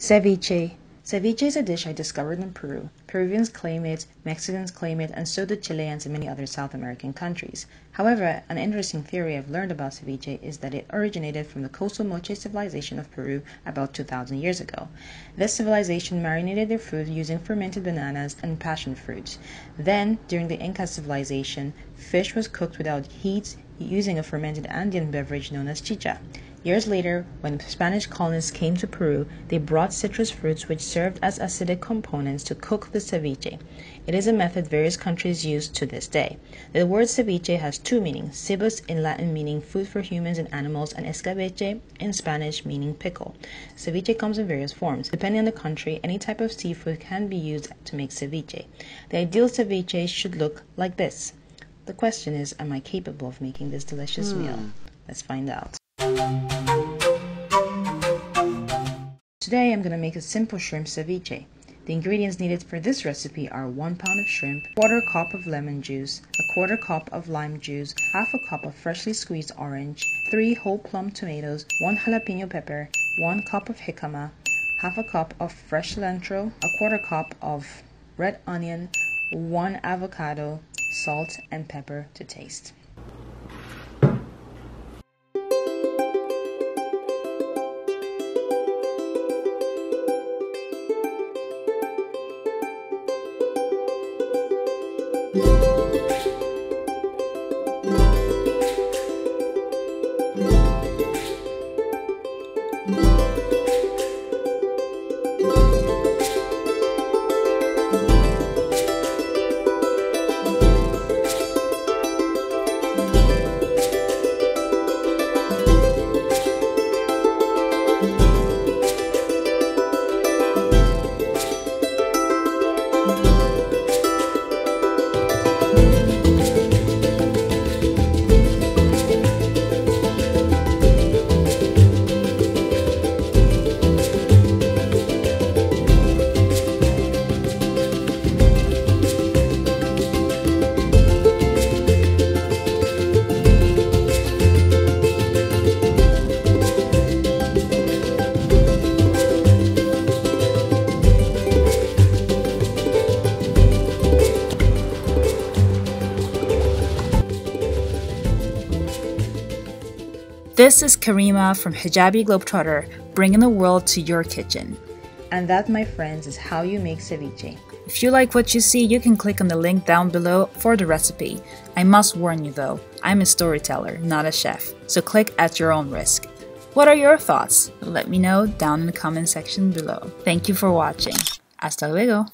Ceviche. Ceviche is a dish I discovered in Peru. Peruvians claim it, Mexicans claim it, and so do Chileans and many other South American countries. However, an interesting theory I've learned about ceviche is that it originated from the coastal Moche Civilization of Peru about 2,000 years ago. This civilization marinated their food using fermented bananas and passion fruit. Then, during the Inca civilization, fish was cooked without heat using a fermented Andean beverage known as chicha. Years later, when Spanish colonists came to Peru, they brought citrus fruits which served as acidic components to cook the ceviche. It is a method various countries use to this day. The word ceviche has two meanings: cebus in Latin meaning food for humans and animals, and escabeche in Spanish meaning pickle. Ceviche comes in various forms. Depending on the country, any type of seafood can be used to make ceviche. The ideal ceviche should look like this. The question is, am I capable of making this delicious meal? Let's find out. Today I'm going to make a simple shrimp ceviche. The ingredients needed for this recipe are 1 pound of shrimp, 1/4 cup of lemon juice, 1/4 cup of lime juice, 1/2 cup of freshly squeezed orange, 3 whole plum tomatoes, 1 jalapeno pepper, 1 cup of jicama, 1/2 cup of fresh cilantro, 1/4 cup of red onion, 1 avocado, salt and pepper to taste. This is Karima from Hijabi Globetrotter, bringing the world to your kitchen. And that, my friends, is how you make ceviche. If you like what you see, you can click on the link down below for the recipe. I must warn you though, I'm a storyteller, not a chef, so click at your own risk. What are your thoughts? Let me know down in the comment section below. Thank you for watching. Hasta luego!